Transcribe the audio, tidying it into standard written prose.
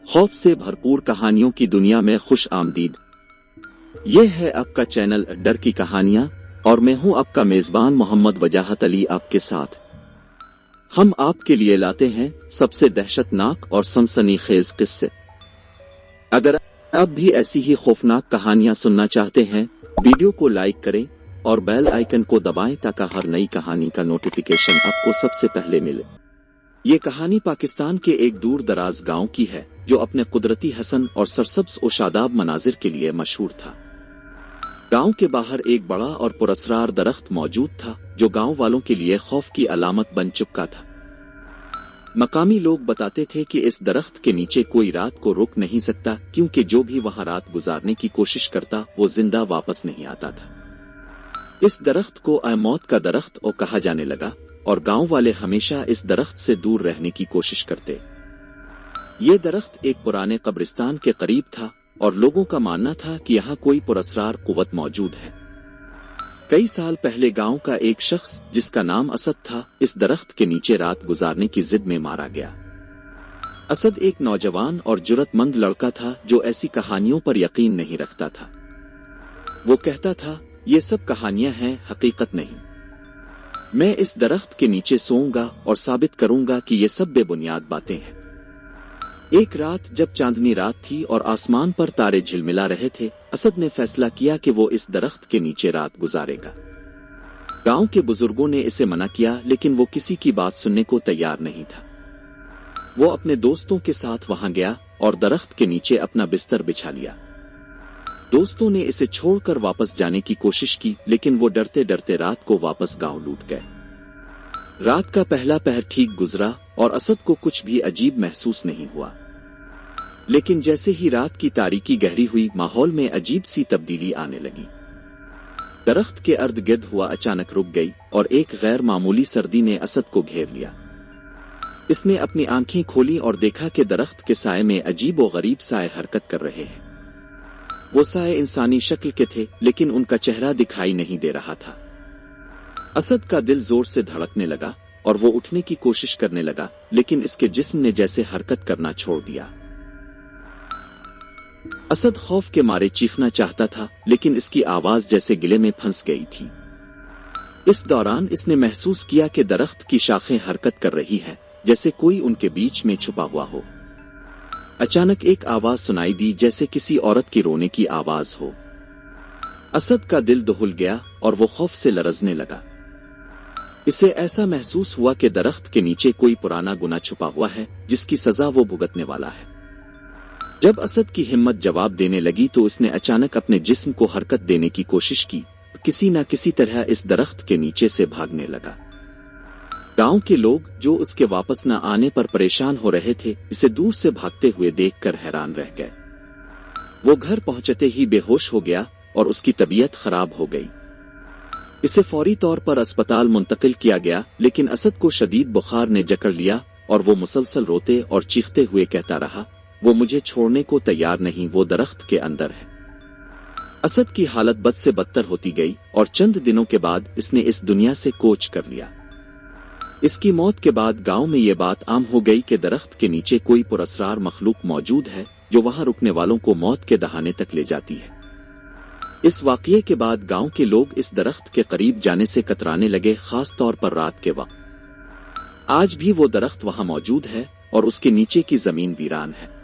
खौफ से भरपूर कहानियों की दुनिया में खुश आमदीद। ये है आपका चैनल डर की कहानियां और मैं हूं आपका मेजबान मोहम्मद वजाहत अली आपके साथ। हम आपके लिए लाते हैं सबसे दहशतनाक और सनसनीखेज किस्से। अगर आप भी ऐसी ही खौफनाक कहानियां सुनना चाहते हैं, वीडियो को लाइक करें और बेल आइकन को दबाएं ताकि हर नई कहानी का नोटिफिकेशन आपको सबसे पहले मिले। ये कहानी पाकिस्तान के एक दूर दराज गांव की है जो अपने कुदरती हसन और सरसब्ज और शादाब मनाजिर के लिए मशहूर था। गांव के बाहर एक बड़ा और पुरस्रार दरख्त मौजूद था जो गांव वालों के लिए खौफ की अलामत बन चुका था। मकामी लोग बताते थे कि इस दरख्त के नीचे कोई रात को रुक नहीं सकता, क्योंकि जो भी वहां रात गुजारने की कोशिश करता वो जिंदा वापस नहीं आता था। इस दरख्त को मौत का दरख्त कहा जाने लगा और गांव वाले हमेशा इस दरख्त से दूर रहने की कोशिश करते। ये दरख्त एक पुराने कब्रिस्तान के करीब था और लोगों का मानना था कि यहाँ कोई पुरस्रार कुव्वत मौजूद है। कई साल पहले गांव का एक शख्स जिसका नाम असद था, इस दरख्त के नीचे रात गुजारने की जिद में मारा गया। असद एक नौजवान और जुर्रतमंद लड़का था जो ऐसी कहानियों पर यकीन नहीं रखता था। वो कहता था, ये सब कहानियां हैं, हकीकत नहीं। मैं इस दरख्त के नीचे सोऊंगा और साबित करूंगा कि ये सब बेबुनियाद बातें हैं। एक रात जब चांदनी रात थी और आसमान पर तारे झिलमिला रहे थे, असद ने फैसला किया कि वो इस दरख्त के नीचे रात गुजारेगा। गांव के बुजुर्गों ने इसे मना किया, लेकिन वो किसी की बात सुनने को तैयार नहीं था। वो अपने दोस्तों के साथ वहां गया और दरख्त के नीचे अपना बिस्तर बिछा लिया। दोस्तों ने इसे छोड़कर वापस जाने की कोशिश की, लेकिन वो डरते डरते रात को वापस गांव लौट गए। रात का पहला पहर ठीक गुजरा और असद को कुछ भी अजीब महसूस नहीं हुआ, लेकिन जैसे ही रात की तारीकी गहरी हुई, माहौल में अजीब सी तब्दीली आने लगी। दरख्त के अर्द गिर्द हुआ अचानक रुक गई और एक गैर मामूली सर्दी ने असद को घेर लिया। इसने अपनी आंखें खोली और देखा कि दरख्त के साए में अजीब व गरीब साए हरकत कर रहे हैं। वो साए इंसानी शक्ल के थे, लेकिन उनका चेहरा दिखाई नहीं दे रहा था। असद का दिल जोर से धड़कने लगा और वो उठने की कोशिश करने लगा, लेकिन इसके जिस्म ने जैसे हरकत करना छोड़ दिया। असद खौफ के मारे चीखना चाहता था, लेकिन इसकी आवाज जैसे गिले में फंस गई थी। इस दौरान इसने महसूस किया कि दरख्त की शाखें हरकत कर रही हैं, जैसे कोई उनके बीच में छुपा हुआ हो। अचानक एक आवाज सुनाई दी, जैसे किसी औरत की रोने की आवाज हो। असद का दिल दहल गया और वो खौफ से लरजने लगा। इसे ऐसा महसूस हुआ कि दरख्त के नीचे कोई पुराना गुनाह छुपा हुआ है जिसकी सजा वो भुगतने वाला है। जब असद की हिम्मत जवाब देने लगी तो इसने अचानक अपने जिस्म को हरकत देने की कोशिश की, किसी न किसी तरह इस दरख्त के नीचे से भागने लगा। गांव के लोग जो उसके वापस न आने पर परेशान हो रहे थे, इसे दूर से भागते हुए देखकर हैरान रह गए। वो घर पहुंचते ही बेहोश हो गया और उसकी तबीयत खराब हो गई। इसे फौरी तौर पर अस्पताल मुंतकिल किया गया, लेकिन असद को शदीद बुखार ने जकड़ लिया और वो मुसलसल रोते और चीखते हुए कहता रहा, वो मुझे छोड़ने को तैयार नहीं, वो दरख्त के अंदर है। असद की हालत बद से बदतर होती गई और चंद दिनों के बाद इसने इस दुनिया से कोच कर लिया। इसकी मौत के बाद गांव में ये बात आम हो गई कि दरख्त के नीचे कोई पुरस्रार मखलूक मौजूद है जो वहां रुकने वालों को मौत के दहाने तक ले जाती है। इस वाकये के बाद गांव के लोग इस दरख्त के करीब जाने से कतराने लगे, खास तौर पर रात के वक्त। आज भी वो दरख्त वहां मौजूद है और उसके नीचे की जमीन वीरान है।